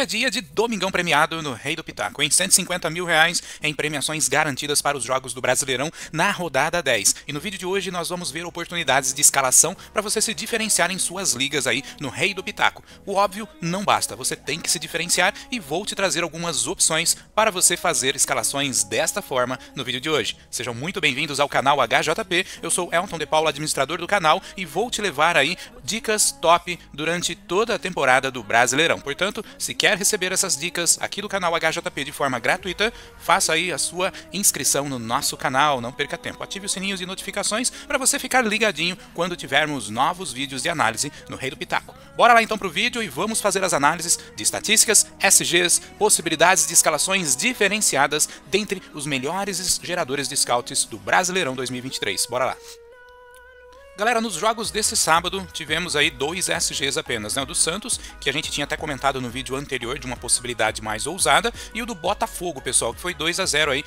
é dia de Domingão Premiado no Rei do Pitaco, em R$150 mil em premiações garantidas para os jogos do Brasileirão na rodada 10. E no vídeo de hoje nós vamos ver oportunidades de escalação para você se diferenciar em suas ligas aí no Rei do Pitaco. O óbvio não basta, você tem que se diferenciar e vou te trazer algumas opções para você fazer escalações desta forma no vídeo de hoje. Sejam muito bem-vindos ao canal HJP, eu sou Elton de Paula, administrador do canal, e vou te levar aí dicas top durante toda a temporada do Brasileirão. Portanto, se quer receber essas dicas aqui do canal HJP de forma gratuita, faça aí a sua inscrição no nosso canal, não perca tempo. Ative os sininhos e notificações para você ficar ligadinho quando tivermos novos vídeos de análise no Rei do Pitaco. Bora lá então pro vídeo e vamos fazer as análises de estatísticas, SGs, possibilidades de escalações diferenciadas dentre os melhores geradores de scouts do Brasileirão 2023. Bora lá! Galera, nos jogos desse sábado tivemos aí 2 SGs apenas, né? O do Santos, que a gente tinha até comentado no vídeo anterior de uma possibilidade mais ousada, e o do Botafogo, pessoal, que foi 2-0 aí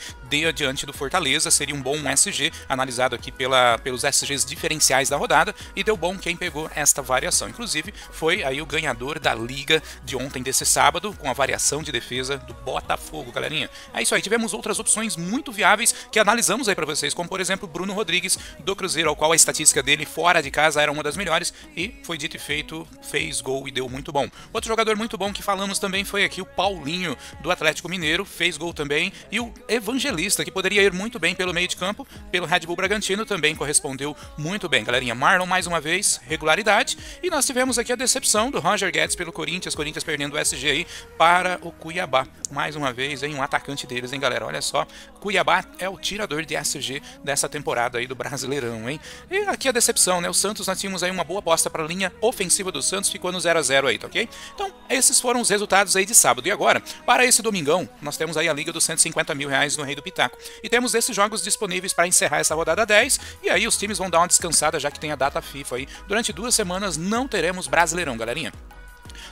diante do Fortaleza. Seria um bom SG, analisado aqui pelos SGs diferenciais da rodada, e deu bom quem pegou esta variação. Inclusive, foi aí o ganhador da liga de ontem desse sábado, com a variação de defesa do Botafogo, galerinha. É isso aí, tivemos outras opções muito viáveis que analisamos aí pra vocês, como por exemplo, Bruno Rodrigues, do Cruzeiro, ao qual a estatística dele fora de casa era uma das melhores, e foi dito e feito, fez gol e deu muito bom. Outro jogador muito bom que falamos também foi aqui o Paulinho, do Atlético Mineiro, fez gol também, e o Evangelista, que poderia ir muito bem pelo meio de campo, pelo Red Bull Bragantino, também correspondeu muito bem. Galerinha, Marlon mais uma vez, regularidade, e nós tivemos aqui a decepção do Roger Guedes pelo Corinthians perdendo o SG aí para o Cuiabá. Mais uma vez, hein, um atacante deles, hein, galera, olha só, Cuiabá é o tirador de SG dessa temporada aí do Brasileirão, hein. E aqui a decepção, né? O Santos, nós tínhamos aí uma boa aposta para a linha ofensiva do Santos, ficou no 0-0 aí, tá ok? Então, esses foram os resultados aí de sábado. E agora, para esse domingão, nós temos aí a liga dos R$150 mil no Rei do Pitaco. E temos esses jogos disponíveis para encerrar essa rodada 10, e aí os times vão dar uma descansada, já que tem a data FIFA aí. Durante 2 semanas não teremos Brasileirão, galerinha.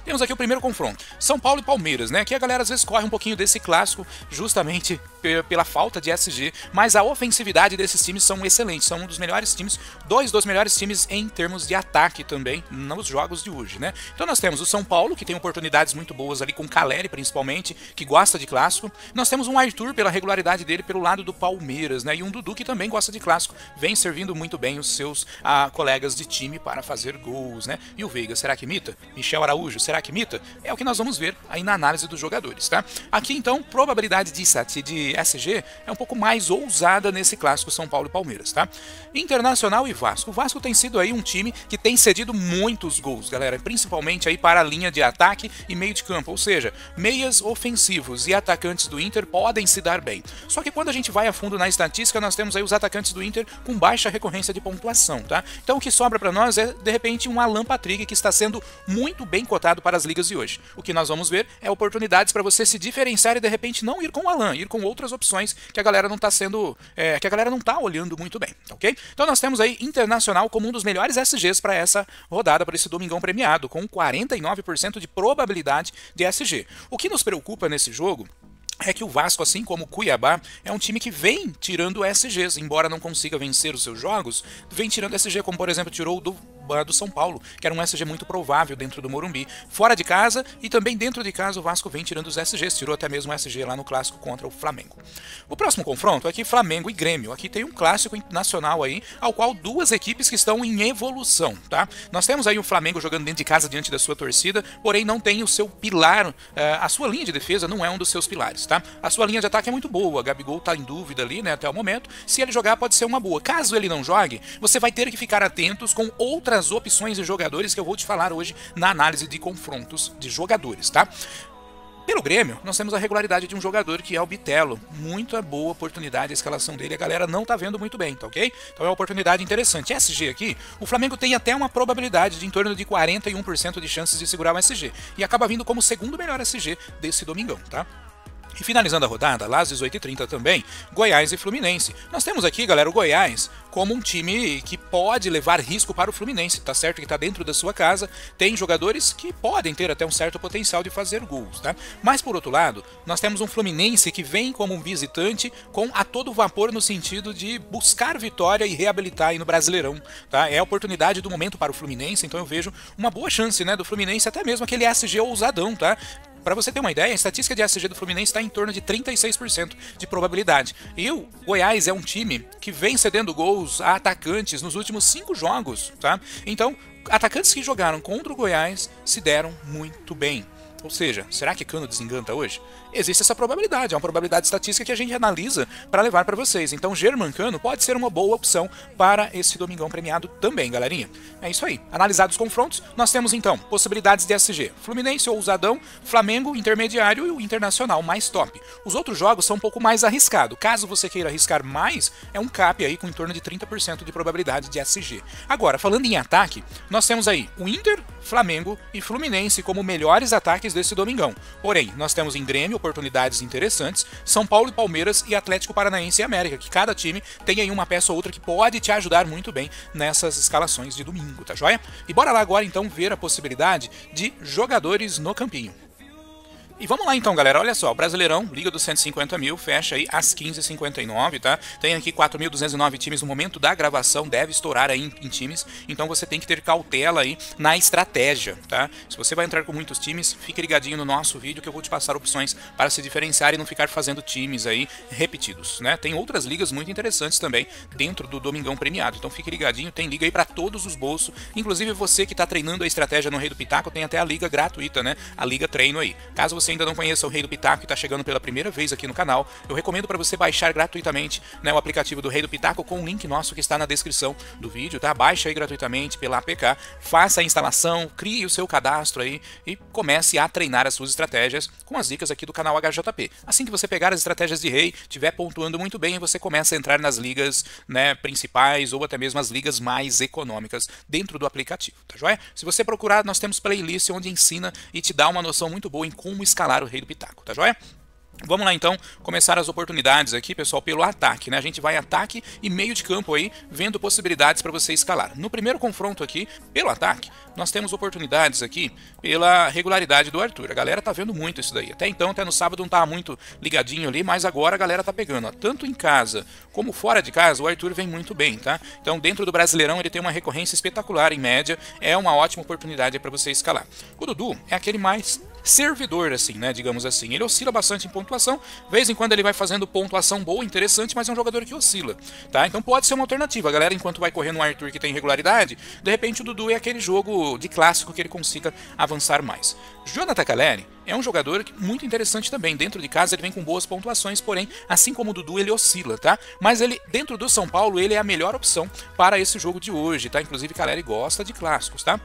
Temos aqui o primeiro confronto, São Paulo e Palmeiras, né? Aqui a galera às vezes corre um pouquinho desse clássico justamente pela falta de SG, mas a ofensividade desses times são excelentes, são um dos melhores times, 2 dos melhores times em termos de ataque também nos jogos de hoje, né? Então nós temos o São Paulo, que tem oportunidades muito boas ali com o Caleri principalmente, que gosta de clássico. Nós temos um Arthur pela regularidade dele pelo lado do Palmeiras, né? E um Dudu que também gosta de clássico, vem servindo muito bem os seus colegas de time para fazer gols, né? E o Veiga, será que imita? Michel Araújo, será que imita? É o que nós vamos ver aí na análise dos jogadores, tá? Aqui então, probabilidade de SG é um pouco mais ousada nesse clássico São Paulo e Palmeiras, tá? Internacional e Vasco. O Vasco tem sido aí um time que tem cedido muitos gols, galera, principalmente aí para a linha de ataque e meio de campo, ou seja, meias ofensivos e atacantes do Inter podem se dar bem. Só que quando a gente vai a fundo na estatística, nós temos aí os atacantes do Inter com baixa recorrência de pontuação, tá? Então o que sobra para nós é, de repente, um Alan Patrick que está sendo muito bem cotado para as ligas de hoje. O que nós vamos ver é oportunidades para você se diferenciar e de repente não ir com o Alan, ir com outras opções que a galera não está que a galera não está olhando muito bem, ok? Então nós temos aí Internacional como um dos melhores SGs para essa rodada, para esse domingão premiado, com 49% de probabilidade de SG. O que nos preocupa nesse jogo é que o Vasco, assim como o Cuiabá, é um time que vem tirando SGs, embora não consiga vencer os seus jogos, vem tirando SG, como por exemplo tirou do São Paulo, que era um SG muito provável dentro do Morumbi, fora de casa, e também dentro de casa o Vasco vem tirando os SGs, tirou até mesmo o SG lá no clássico contra o Flamengo. O próximo confronto é aqui Flamengo e Grêmio. Aqui tem um clássico nacional aí, ao qual 2 equipes que estão em evolução, tá? Nós temos aí o Flamengo jogando dentro de casa diante da sua torcida, porém não tem o seu pilar, a sua linha de defesa não é um dos seus pilares, tá? A sua linha de ataque é muito boa, Gabigol tá em dúvida ali, né, até o momento. Se ele jogar pode ser uma boa. Caso ele não jogue, você vai ter que ficar atentos com outras opções de jogadores que eu vou te falar hoje na análise de confrontos de jogadores, tá? Pelo Grêmio, nós temos a regularidade de um jogador que é o Bitelo. Muita boa oportunidade a escalação dele, a galera não tá vendo muito bem, tá ok? Então é uma oportunidade interessante. SG aqui, o Flamengo tem até uma probabilidade de em torno de 41% de chances de segurar o SG. E acaba vindo como o segundo melhor SG desse domingão, tá? E finalizando a rodada, lá às 18h30 também, Goiás e Fluminense. Nós temos aqui, galera, o Goiás como um time que pode levar risco para o Fluminense, tá certo? Que tá dentro da sua casa, tem jogadores que podem ter até um certo potencial de fazer gols, tá? Mas por outro lado, nós temos um Fluminense que vem como um visitante com a todo vapor no sentido de buscar vitória e reabilitar aí no Brasileirão, tá? É a oportunidade do momento para o Fluminense, então eu vejo uma boa chance, né, do Fluminense, até mesmo aquele SG ousadão, tá? Para você ter uma ideia, a estatística de SG do Fluminense está em torno de 36% de probabilidade. E o Goiás é um time que vem cedendo gols a atacantes nos últimos 5 jogos, tá? Então, atacantes que jogaram contra o Goiás se deram muito bem. Ou seja, será que Cano desenganta hoje? Existe essa probabilidade, é uma probabilidade estatística que a gente analisa para levar para vocês. Então, Germancano pode ser uma boa opção para esse domingão premiado também, galerinha. É isso aí. Analisados os confrontos, nós temos então possibilidades de SG. Fluminense ou Ousadão, Flamengo, Intermediário e o Internacional mais top. Os outros jogos são um pouco mais arriscados. Caso você queira arriscar mais, é um cap aí com em torno de 30% de probabilidade de SG. Agora, falando em ataque, nós temos aí o Inter, Flamengo e Fluminense como melhores ataques desse domingão. Porém, nós temos em Grêmio oportunidades interessantes, São Paulo e Palmeiras e Atlético Paranaense e América, que cada time tem aí uma peça ou outra que pode te ajudar muito bem nessas escalações de domingo, tá joia? E bora lá agora então ver a possibilidade de jogadores no campinho. E vamos lá então, galera, olha só, o Brasileirão, Liga dos 150 mil, fecha aí às 15h59, tá? Tem aqui 4.209 times no momento da gravação, deve estourar aí em times, então você tem que ter cautela aí na estratégia, tá? Se você vai entrar com muitos times, fique ligadinho no nosso vídeo que eu vou te passar opções para se diferenciar e não ficar fazendo times aí repetidos, né? Tem outras ligas muito interessantes também dentro do Domingão Premiado, então fique ligadinho, tem liga aí para todos os bolsos, inclusive você que está treinando a estratégia no Rei do Pitaco, tem até a liga gratuita, né? A liga treino aí. Caso você ainda não conheça o Rei do Pitaco e está chegando pela primeira vez aqui no canal, eu recomendo para você baixar gratuitamente, né, o aplicativo do Rei do Pitaco com o link nosso que está na descrição do vídeo, tá? Baixa aí gratuitamente pela APK, faça a instalação, crie o seu cadastro aí e comece a treinar as suas estratégias com as dicas aqui do canal HJP. Assim que você pegar as estratégias de rei, estiver pontuando muito bem, você começa a entrar nas ligas, né, principais ou até mesmo as ligas mais econômicas dentro do aplicativo, tá joia? Se você procurar, nós temos playlist onde ensina e te dá uma noção muito boa em como escalar o Rei do Pitaco, tá joia? Vamos lá então, começar as oportunidades aqui, pessoal, pelo ataque, né? A gente vai ataque e meio de campo aí, vendo possibilidades para você escalar. No primeiro confronto aqui, pelo ataque, nós temos oportunidades aqui pela regularidade do Arthur. A galera tá vendo muito isso daí. Até então, até no sábado não tava muito ligadinho ali, mas agora a galera tá pegando, ó. Tanto em casa como fora de casa, o Arthur vem muito bem, tá? Então, dentro do Brasileirão, ele tem uma recorrência espetacular em média, é uma ótima oportunidade para você escalar. O Dudu é aquele mais servidor, assim, né, digamos assim. Ele oscila bastante em pontuação, de vez em quando ele vai fazendo pontuação boa, interessante, mas é um jogador que oscila, tá? Então pode ser uma alternativa. A galera, enquanto vai correndo um Arthur que tem regularidade, de repente o Dudu é aquele jogo de clássico que ele consiga avançar mais. Jonathan Calleri é um jogador muito interessante também. Dentro de casa ele vem com boas pontuações, porém, assim como o Dudu, ele oscila, tá? Mas ele, dentro do São Paulo, ele é a melhor opção para esse jogo de hoje, tá? Inclusive, Calleri gosta de clássicos, tá?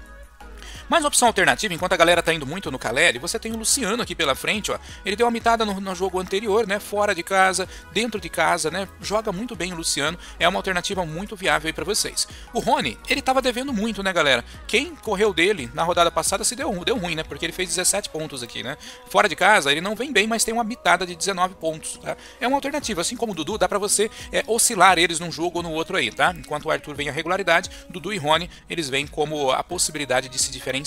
Mas uma opção alternativa, enquanto a galera tá indo muito no Calleri, você tem o Luciano aqui pela frente, ó. Ele deu uma mitada no jogo anterior, né? Fora de casa, dentro de casa, né? Joga muito bem o Luciano, é uma alternativa muito viável aí pra vocês. O Rony, ele tava devendo muito, né, galera? Quem correu dele na rodada passada se deu ruim, né? Porque ele fez 17 pontos aqui, né? Fora de casa, ele não vem bem, mas tem uma mitada de 19 pontos, tá? É uma alternativa, assim como o Dudu, dá pra você oscilar eles num jogo ou no outro aí, tá? Enquanto o Arthur vem a regularidade, Dudu e Rony, eles vêm como a possibilidade de se diferenciar.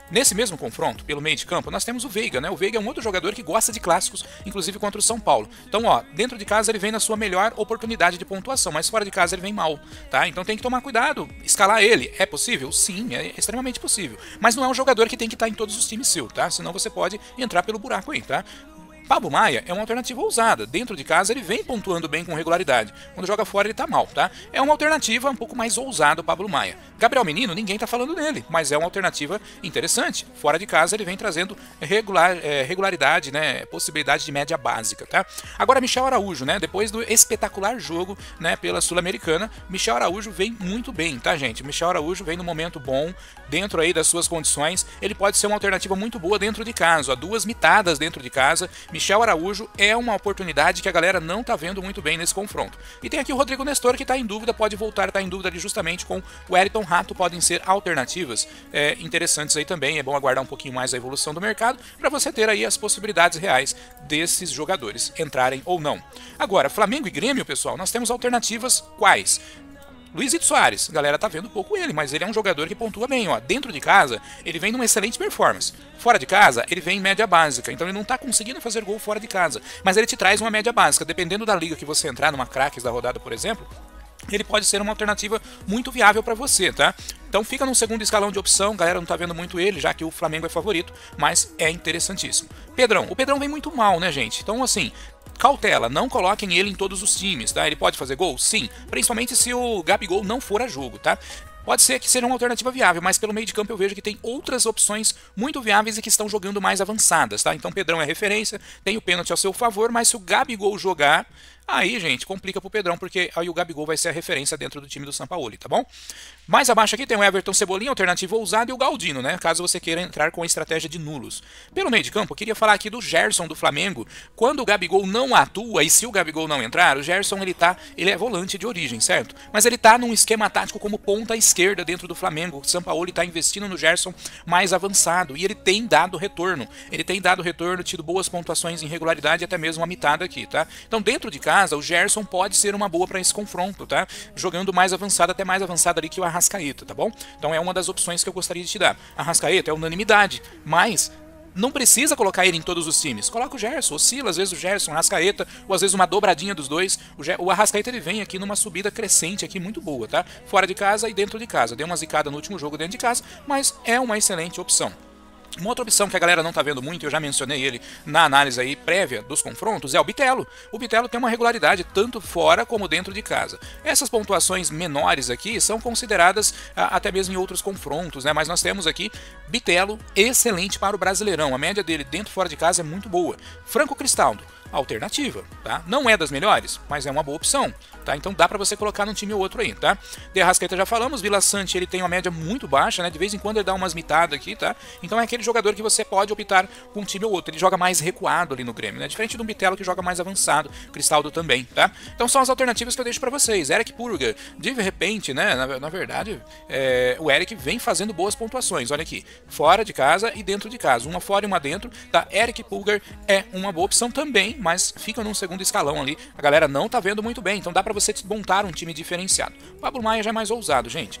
Nesse mesmo confronto, pelo meio de campo, nós temos o Veiga, né? O Veiga é um outro jogador que gosta de clássicos, inclusive contra o São Paulo. Então, ó, dentro de casa ele vem na sua melhor oportunidade de pontuação, mas fora de casa ele vem mal, tá? Então tem que tomar cuidado. Escalar ele, é possível? Sim, é extremamente possível. Mas não é um jogador que tem que estar em todos os times seu, tá? Senão você pode entrar pelo buraco aí, tá? Pablo Maia é uma alternativa ousada. Dentro de casa ele vem pontuando bem com regularidade. Quando joga fora ele tá mal, tá? É uma alternativa um pouco mais ousada o Pablo Maia. Gabriel Menino, ninguém tá falando dele, mas é uma alternativa interessante. Fora de casa ele vem trazendo regularidade, né? Possibilidade de média básica, tá? Agora Michel Araújo, né? Depois do espetacular jogo, né, pela Sul-Americana, Michel Araújo vem muito bem, tá, gente? Michel Araújo vem no momento bom, dentro aí das suas condições. Ele pode ser uma alternativa muito boa dentro de casa, ó, 2 mitadas dentro de casa. Michel Araújo é uma oportunidade que a galera não tá vendo muito bem nesse confronto. E tem aqui o Rodrigo Nestor que tá em dúvida, pode voltar a tá em dúvida ali justamente com o Wellington Rato, podem ser alternativas interessantes aí também. É bom aguardar um pouquinho mais a evolução do mercado para você ter aí as possibilidades reais desses jogadores entrarem ou não. Agora, Flamengo e Grêmio, pessoal, nós temos alternativas quais? Luizito Soares, a galera tá vendo pouco ele, mas ele é um jogador que pontua bem, ó. Dentro de casa, ele vem numa excelente performance. Fora de casa, ele vem em média básica, então ele não tá conseguindo fazer gol fora de casa. Mas ele te traz uma média básica, dependendo da liga que você entrar, numa craques da rodada, por exemplo, ele pode ser uma alternativa muito viável para você, tá? Então fica no segundo escalão de opção, galera não tá vendo muito ele, já que o Flamengo é favorito, mas é interessantíssimo. Pedrão, o Pedrão vem muito mal, né, gente? Então, assim, cautela, não coloquem ele em todos os times, tá? Ele pode fazer gol? Sim, principalmente se o Gabigol não for a jogo, tá? Pode ser que seja uma alternativa viável, mas pelo meio de campo eu vejo que tem outras opções muito viáveis e que estão jogando mais avançadas, tá? Então Pedrão é referência, tem o pênalti ao seu favor, mas se o Gabigol jogar, aí, gente, complica pro Pedrão, porque aí o Gabigol vai ser a referência dentro do time do Sampaoli, tá bom? Mais abaixo aqui tem o Everton Cebolinha, alternativa ousada, e o Galdino, né? Caso você queira entrar com a estratégia de nulos. Pelo meio de campo, eu queria falar aqui do Gerson do Flamengo. Quando o Gabigol não atua, e se o Gabigol não entrar, o Gerson ele é volante de origem, certo? Mas ele tá num esquema tático como ponta esquerda dentro do Flamengo. O Sampaoli tá investindo no Gerson mais avançado, e ele tem dado retorno. Ele tem dado retorno, tido boas pontuações em regularidade, até mesmo uma mitada aqui, tá? Então, dentro de casa, o Gerson pode ser uma boa para esse confronto, tá? Jogando mais avançado, até mais avançado ali que o Arrascaeta, tá bom? Então é uma das opções que eu gostaria de te dar. Arrascaeta é unanimidade, mas não precisa colocar ele em todos os times. Coloca o Gerson, oscila às vezes o Gerson, o Arrascaeta, ou às vezes uma dobradinha dos dois. O Arrascaeta ele vem aqui numa subida crescente aqui muito boa, tá? Fora de casa e dentro de casa. Deu uma zicada no último jogo dentro de casa, mas é uma excelente opção. Uma outra opção que a galera não tá vendo muito, eu já mencionei ele na análise aí prévia dos confrontos, é o Bitelo. O Bitelo tem uma regularidade tanto fora como dentro de casa. Essas pontuações menores aqui são consideradas até mesmo em outros confrontos, né? Mas nós temos aqui Bitelo excelente para o Brasileirão. A média dele dentro e fora de casa é muito boa. Franco Cristaldo, alternativa, tá? Não é das melhores, mas é uma boa opção, tá? Então dá pra você colocar num time ou outro aí, tá? De Arrascaeta já falamos, Vila Sante ele tem uma média muito baixa, né? De vez em quando ele dá umas mitadas aqui, tá? Então é aquele jogador que você pode optar com um time ou outro. Ele joga mais recuado ali no Grêmio, né? Diferente do Bitelo que joga mais avançado, Cristaldo também, tá? Então são as alternativas que eu deixo pra vocês. Eric Pulgar, de repente, né? Na verdade, o Eric vem fazendo boas pontuações, olha aqui, fora de casa e dentro de casa, uma fora e uma dentro, tá? Eric Pulgar é uma boa opção também, mas fica num segundo escalão ali. A galera não tá vendo muito bem, então dá pra você montar um time diferenciado. O Pablo Maia já é mais ousado, gente.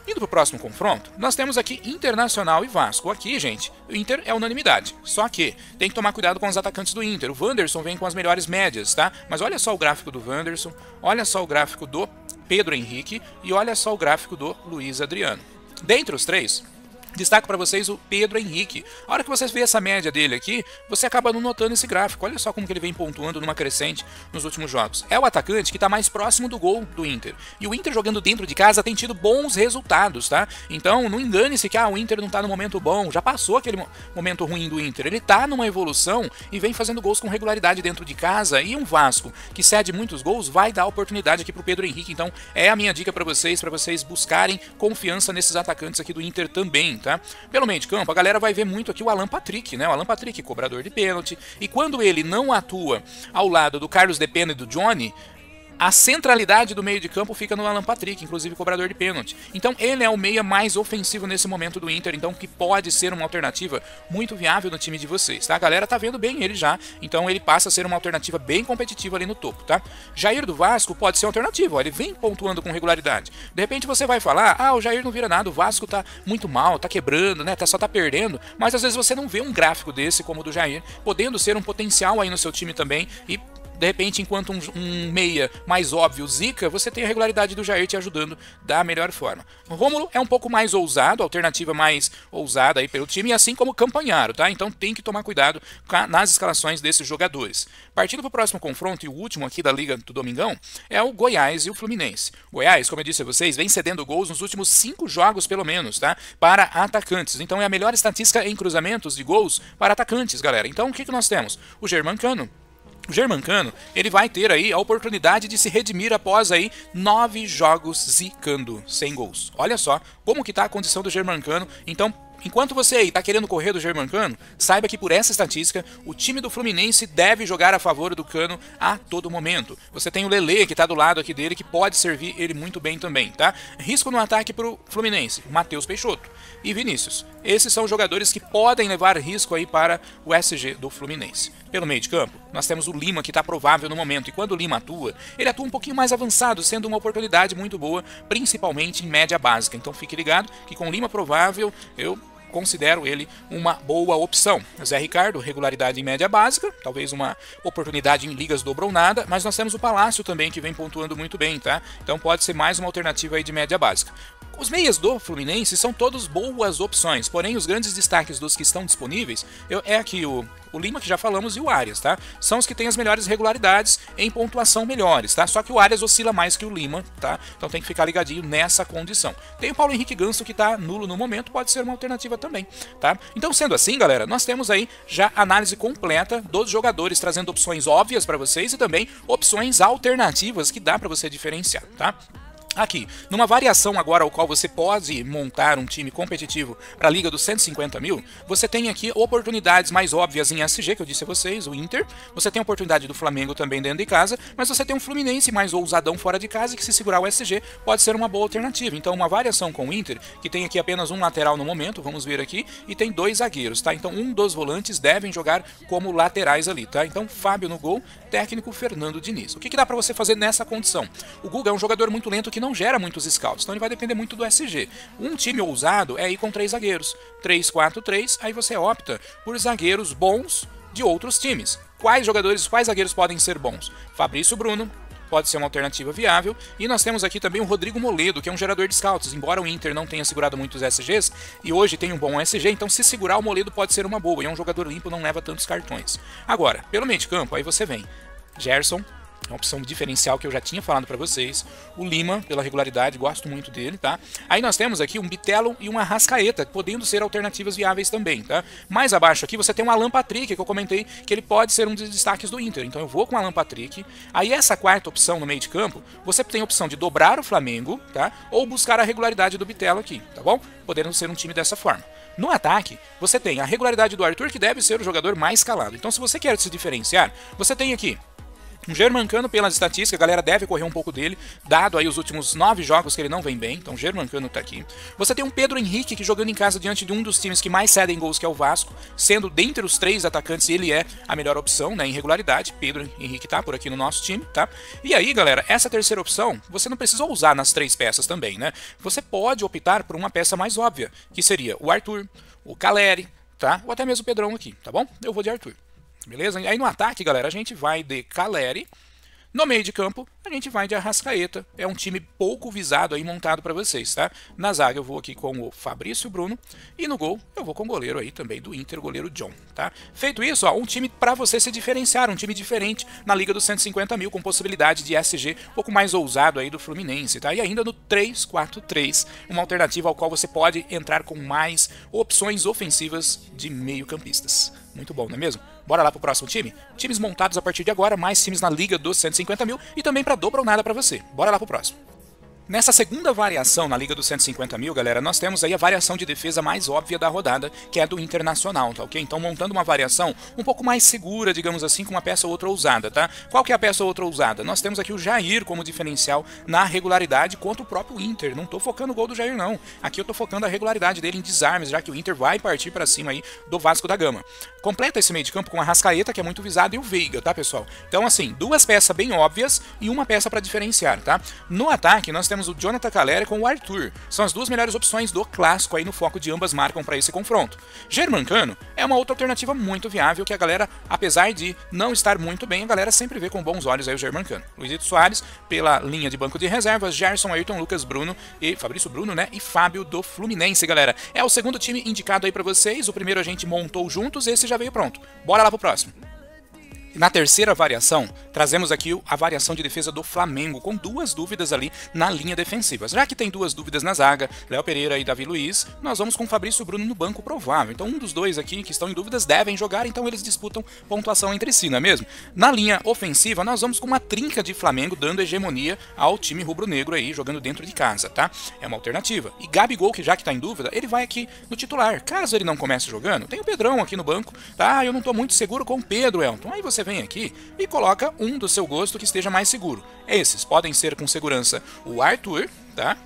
Indo pro próximo confronto, nós temos aqui Internacional e Vasco. Aqui, gente, o Inter é unanimidade. Só que tem que tomar cuidado com os atacantes do Inter. O Wanderson vem com as melhores médias, tá? Mas olha só o gráfico do Wanderson, olha só o gráfico do Pedro Henrique e olha só o gráfico do Luiz Adriano. Dentre os três, destaco para vocês o Pedro Henrique. A hora que vocês vê essa média dele aqui, você acaba não notando esse gráfico. Olha só como que ele vem pontuando numa crescente nos últimos jogos. É o atacante que está mais próximo do gol do Inter. E o Inter jogando dentro de casa tem tido bons resultados, tá? Então não engane-se que o Inter não está no momento bom. Já passou aquele momento ruim do Inter. Ele está numa evolução e vem fazendo gols com regularidade dentro de casa. E um Vasco que cede muitos gols vai dar oportunidade aqui para o Pedro Henrique. Então é a minha dica para vocês buscarem confiança nesses atacantes aqui do Inter também, tá? Pelo meio de campo, a galera vai ver muito aqui o Alan Patrick, né? O Alan Patrick, cobrador de pênalti. E quando ele não atua ao lado do Carlos Depena e do Johnny, a centralidade do meio de campo fica no Alan Patrick, inclusive cobrador de pênalti. Então ele é o meia mais ofensivo nesse momento do Inter, então que pode ser uma alternativa muito viável no time de vocês, tá? A galera tá vendo bem ele já, então ele passa a ser uma alternativa bem competitiva ali no topo, tá? Jair do Vasco pode ser uma alternativa, ó, ele vem pontuando com regularidade. De repente você vai falar, o Jair não vira nada, o Vasco tá muito mal, tá quebrando, né? Só tá perdendo, mas às vezes você não vê um gráfico desse como o do Jair, podendo ser um potencial aí no seu time também e de repente, enquanto um meia mais óbvio zica, você tem a regularidade do Jair te ajudando da melhor forma. O Rômulo é um pouco mais ousado, alternativa mais ousada aí pelo time, assim como o Campanharo, tá? Então tem que tomar cuidado nas escalações desses jogadores. Partindo para o próximo confronto e o último aqui da Liga do Domingão, é o Goiás e o Fluminense. Goiás, como eu disse a vocês, vem cedendo gols nos últimos 5 jogos pelo menos, tá? Para atacantes. Então é a melhor estatística em cruzamentos de gols para atacantes, galera. Então o que nós temos? O Germancano. O Germancano, ele vai ter aí a oportunidade de se redimir após aí 9 jogos zicando sem gols. Olha só como que tá a condição do Germancano. Então, enquanto você aí tá querendo correr do Germancano, saiba que por essa estatística, o time do Fluminense deve jogar a favor do Cano a todo momento. Você tem o Lelê que tá do lado aqui dele, que pode servir ele muito bem também, tá? Risco no ataque pro Fluminense, Matheus Peixoto e Vinícius. Esses são jogadores que podem levar risco aí para o SG do Fluminense. Pelo meio de campo, nós temos o Lima, que está provável no momento, e quando o Lima atua, ele atua um pouquinho mais avançado, sendo uma oportunidade muito boa, principalmente em média básica. Então fique ligado que com o Lima provável, eu considero ele uma boa opção. Zé Ricardo, regularidade em média básica, talvez uma oportunidade em ligas dobro ou nada, mas nós temos o Palácio também, que vem pontuando muito bem, tá? Então pode ser mais uma alternativa aí de média básica. Os meias do Fluminense são todos boas opções, porém os grandes destaques dos que estão disponíveis é aqui o Lima, que já falamos, e o Arias, tá? São os que têm as melhores regularidades em pontuação melhores, tá? Só que o Arias oscila mais que o Lima, tá? Então tem que ficar ligadinho nessa condição. Tem o Paulo Henrique Ganso, que tá nulo no momento, pode ser uma alternativa também, tá? Então, sendo assim, galera, nós temos aí já análise completa dos jogadores, trazendo opções óbvias para vocês e também opções alternativas que dá para você diferenciar, tá? Aqui, numa variação agora ao qual você pode montar um time competitivo para a Liga dos 150 mil, você tem aqui oportunidades mais óbvias em SG, que eu disse a vocês, o Inter, você tem a oportunidade do Flamengo também dentro de casa, mas você tem um Fluminense mais ousadão fora de casa, que se segurar o SG pode ser uma boa alternativa. Então uma variação com o Inter, que tem aqui apenas um lateral no momento, vamos ver aqui, e tem 2 zagueiros, tá? Então um dos volantes devem jogar como laterais ali, tá? Então Fábio no gol, técnico Fernando Diniz. O que dá para você fazer nessa condição? O Guga é um jogador muito lento que não gera muitos scouts, então ele vai depender muito do SG. Um time ousado é ir com 3 zagueiros, 3-4-3, aí você opta por zagueiros bons de outros times. Quais zagueiros podem ser bons? Fabrício Bruno pode ser uma alternativa viável, e nós temos aqui também o Rodrigo Moledo, que é um gerador de scouts, embora o Inter não tenha segurado muitos SGs, e hoje tem um bom SG, então se segurar o Moledo pode ser uma boa, e é um jogador limpo, não leva tantos cartões. Agora, pelo meio de campo, aí você vem Gerson, é uma opção diferencial que eu já tinha falado para vocês. O Lima, pela regularidade, gosto muito dele, tá? Aí nós temos aqui um Bitelo e uma Arrascaeta, podendo ser alternativas viáveis também, tá? Mais abaixo aqui você tem um Alan Patrick, que eu comentei que ele pode ser um dos destaques do Inter. Então eu vou com o Alan Patrick. Aí essa quarta opção no meio de campo, você tem a opção de dobrar o Flamengo, tá? Ou buscar a regularidade do Bitelo aqui, tá bom? Podendo ser um time dessa forma. No ataque, você tem a regularidade do Arthur, que deve ser o jogador mais calado. Então se você quer se diferenciar, você tem aqui um Germancano, pelas estatísticas, a galera deve correr um pouco dele, dado aí os últimos 9 jogos que ele não vem bem, então Germancano tá aqui. Você tem um Pedro Henrique, que jogando em casa diante de um dos times que mais cedem gols, que é o Vasco, sendo dentre os 3 atacantes, ele é a melhor opção, né, em regularidade. Pedro Henrique tá por aqui no nosso time, tá? E aí, galera, essa terceira opção, você não precisa usar nas 3 peças também, né? Você pode optar por uma peça mais óbvia, que seria o Arthur, o Caleri, tá? Ou até mesmo o Pedrão aqui, tá bom? Eu vou de Arthur. Beleza? Aí no ataque, galera, a gente vai de Caleri. No meio de campo, a gente vai de Arrascaeta. É um time pouco visado aí, montado para vocês, tá? Na zaga eu vou aqui com o Fabrício Bruno. E no gol, eu vou com o goleiro aí também do Inter, o goleiro John, tá? Feito isso, ó, um time para você se diferenciar, um time diferente na Liga dos 150 mil, com possibilidade de SG um pouco mais ousado aí do Fluminense, tá? E ainda no 3-4-3, uma alternativa ao qual você pode entrar com mais opções ofensivas de meio-campistas. Muito bom, não é mesmo? Bora lá pro próximo time? Times montados a partir de agora, mais times na Liga dos 150 mil e também para dobra ou nada para você. Bora lá pro próximo. Nessa segunda variação na Liga dos 150 mil, galera, nós temos aí a variação de defesa mais óbvia da rodada, que é a do Internacional, tá ok? Então montando uma variação um pouco mais segura, digamos assim, com uma peça ou outra ousada, tá? Qual que é a peça ou outra ousada? Nós temos aqui o Jair como diferencial na regularidade contra o próprio Inter. Não tô focando no gol do Jair, não. Aqui eu tô focando a regularidade dele em desarmes, já que o Inter vai partir para cima aí do Vasco da Gama. Completa esse meio de campo com a Arrascaeta, que é muito visado, e o Veiga, tá, pessoal? Então, assim, 2 peças bem óbvias e uma peça para diferenciar, tá? No ataque, nós temos o Jonathan Caleri com o Arthur. São as 2 melhores opções do clássico aí no foco de ambas marcam para esse confronto. Germancano é uma outra alternativa muito viável que a galera, apesar de não estar muito bem, a galera sempre vê com bons olhos aí o Germancano. Luizito Soares, pela linha de banco de reservas, Gerson, Ayrton, Lucas, Bruno e Fabrício Bruno, né? E Fábio do Fluminense, galera. É o segundo time indicado aí para vocês. O primeiro a gente montou juntos, esse já veio pronto. Bora lá pro próximo. Na terceira variação, trazemos aqui a variação de defesa do Flamengo, com 2 dúvidas ali na linha defensiva. Já que tem 2 dúvidas na zaga, Léo Pereira e Davi Luiz, nós vamos com Fabrício Bruno no banco provável. Então um dos 2 aqui que estão em dúvidas devem jogar, então eles disputam pontuação entre si, não é mesmo? Na linha ofensiva, nós vamos com uma trinca de Flamengo, dando hegemonia ao time rubro-negro aí, jogando dentro de casa, tá? É uma alternativa. E Gabigol, que já que tá em dúvida, ele vai aqui no titular. Caso ele não comece jogando, tem o Pedrão aqui no banco, tá? Eu não tô muito seguro com o Pedro, Elton. Aí você vem aqui e coloca um do seu gosto que esteja mais seguro. Esses podem ser com segurança o Arthur, tá?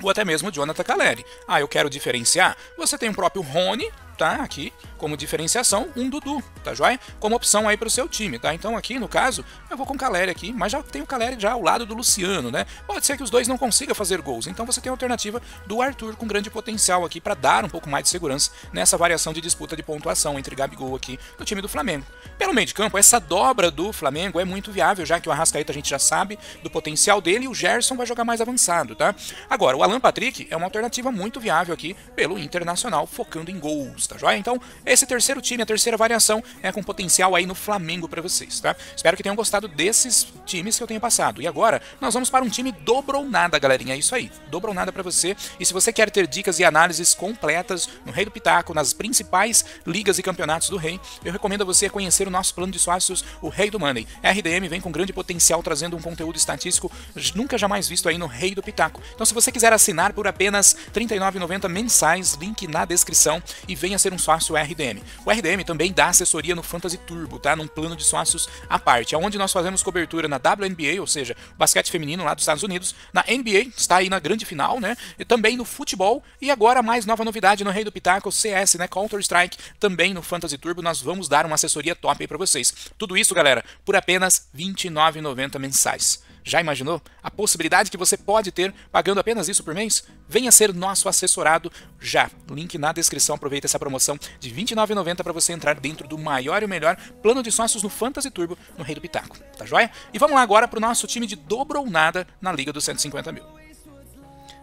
Ou até mesmo o Jonathan Caleri. Ah, eu quero diferenciar. Você tem o próprio Rony, tá? Aqui, como diferenciação, um Dudu, tá joia? Como opção aí para o seu time, tá? Então aqui, no caso, eu vou com o Caleri aqui, mas já tem o Caleri já ao lado do Luciano, né? Pode ser que os dois não consigam fazer gols, então você tem a alternativa do Arthur com grande potencial aqui para dar um pouco mais de segurança nessa variação de disputa de pontuação entre Gabigol aqui no time do Flamengo. Pelo meio de campo, essa dobra do Flamengo é muito viável, já que o Arrascaeta a gente já sabe do potencial dele e o Gerson vai jogar mais avançado, tá? Agora, o Alan Patrick é uma alternativa muito viável aqui pelo Internacional, focando em gols, tá joia? Então, esse terceiro time, a terceira variação, é com potencial aí no Flamengo para vocês, tá? Espero que tenham gostado desses times que eu tenho passado. E agora, nós vamos para um time dobro ou nada, galerinha, é isso aí, dobro ou nada para você. E se você quer ter dicas e análises completas no Rei do Pitaco, nas principais ligas e campeonatos do Rei, eu recomendo a você conhecer o nosso plano de sócios, o Rei do Money. A RDM vem com grande potencial, trazendo um conteúdo estatístico nunca jamais visto aí no Rei do Pitaco. Então, se você quiser assinar por apenas R$ 39,90 mensais, link na descrição, e venha ser um sócio RDM. O RDM também dá assessoria no Fantasy Turbo, tá? Num plano de sócios à parte, onde nós fazemos cobertura na WNBA, ou seja, basquete feminino lá dos Estados Unidos, na NBA, está aí na grande final, né? E também no futebol, e agora mais nova novidade no Rei do Pitaco, CS, né? Counter-Strike, também no Fantasy Turbo, nós vamos dar uma assessoria top aí pra vocês. Tudo isso, galera, por apenas R$ 29,90 mensais. Já imaginou a possibilidade que você pode ter pagando apenas isso por mês? Venha ser nosso assessorado já. Link na descrição, aproveita essa promoção de R$ 29,90 para você entrar dentro do maior e o melhor plano de sócios no Fantasy Turbo no Rei do Pitaco, tá joia? E vamos lá agora para o nosso time de dobro ou nada na Liga dos 150 mil.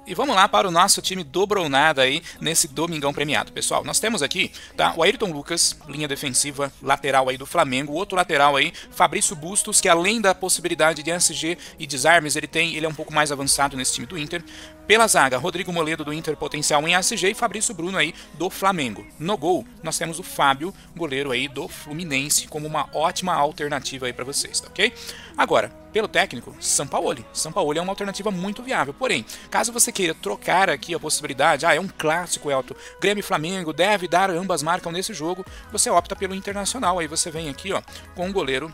E vamos lá para o nosso time dobro ou nada aí nesse domingão premiado, pessoal. Nós temos aqui, tá, o Ayrton Lucas, linha defensiva, lateral aí do Flamengo. O outro lateral aí, Fabrício Bustos, que além da possibilidade de SG e desarmes, ele é um pouco mais avançado nesse time do Inter. Pela zaga, Rodrigo Moledo do Inter, potencial em ACG, e Fabrício Bruno aí do Flamengo. No gol, nós temos o Fábio, goleiro aí do Fluminense, como uma ótima alternativa aí para vocês, tá ok? Agora, pelo técnico, Sampaoli. Sampaoli é uma alternativa muito viável, porém, caso você queira trocar aqui a possibilidade, é um clássico, Elton, Grêmio e Flamengo, deve dar, ambas marcam nesse jogo, você opta pelo Internacional, aí você vem aqui, ó, com o goleiro,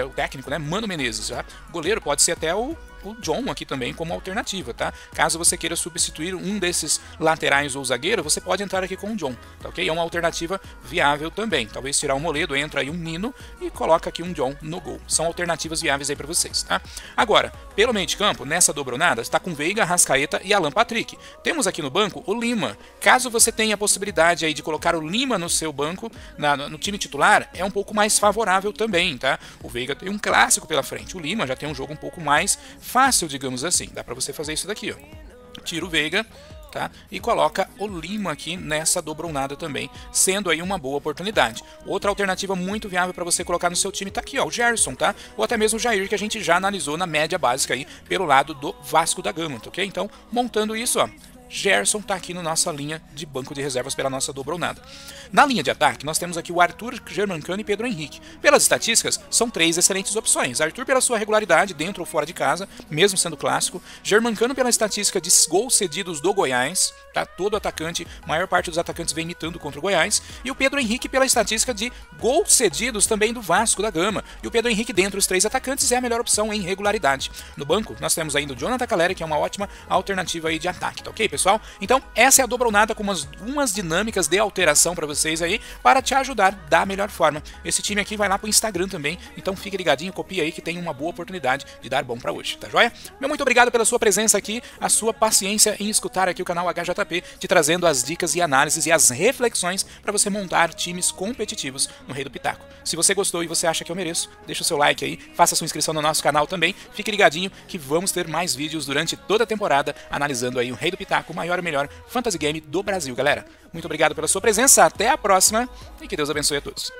o técnico, né, Mano Menezes, tá? O goleiro pode ser até o John aqui também como alternativa, tá? Caso você queira substituir um desses laterais ou zagueiro, você pode entrar aqui com o John, tá ok? É uma alternativa viável também. Talvez tirar um Moledo, entra aí um Nino e coloca aqui um John no gol. São alternativas viáveis aí para vocês, tá? Agora, pelo meio de campo, nessa dobronada, está com Veiga, Arrascaeta e Alan Patrick. Temos aqui no banco o Lima. Caso você tenha a possibilidade aí de colocar o Lima no seu banco, no time titular, é um pouco mais favorável também, tá? O Veiga tem um clássico pela frente. O Lima já tem um jogo um pouco mais fácil, digamos assim. Dá pra você fazer isso daqui, ó. Tira o Veiga, tá? E coloca o Lima aqui nessa dobronada também, sendo aí uma boa oportunidade. Outra alternativa muito viável para você colocar no seu time tá aqui, ó, o Gerson, tá? Ou até mesmo o Jair, que a gente já analisou na média básica aí pelo lado do Vasco da Gama, tá ok? Então, montando isso, ó, Gerson está aqui na nossa linha de banco de reservas pela nossa dobronada. Na linha de ataque, nós temos aqui o Arthur, Germancano e Pedro Henrique. Pelas estatísticas, são três excelentes opções. Arthur pela sua regularidade, dentro ou fora de casa, mesmo sendo clássico. Germancano pela estatística de gols cedidos do Goiás, tá? Todo atacante, maior parte dos atacantes vem imitando contra o Goiás. E o Pedro Henrique pela estatística de gols cedidos também do Vasco da Gama. E o Pedro Henrique, dentre os três atacantes, é a melhor opção em regularidade. No banco, nós temos ainda o Jonathan Caleri, que é uma ótima alternativa aí de ataque, tá ok, pessoal? Então, essa é a dobronada com umas dinâmicas de alteração para vocês aí, para te ajudar da melhor forma. Esse time aqui vai lá pro Instagram também, então fique ligadinho, copia aí que tem uma boa oportunidade de dar bom para hoje, tá joia? Meu muito obrigado pela sua presença aqui, a sua paciência em escutar aqui o canal HJP, te trazendo as dicas e análises e as reflexões para você montar times competitivos no Rei do Pitaco. Se você gostou e você acha que eu mereço, deixa o seu like aí, faça sua inscrição no nosso canal também, fique ligadinho que vamos ter mais vídeos durante toda a temporada analisando aí o Rei do Pitaco, o maior e melhor fantasy game do Brasil, galera. Muito obrigado pela sua presença, até a próxima e que Deus abençoe a todos.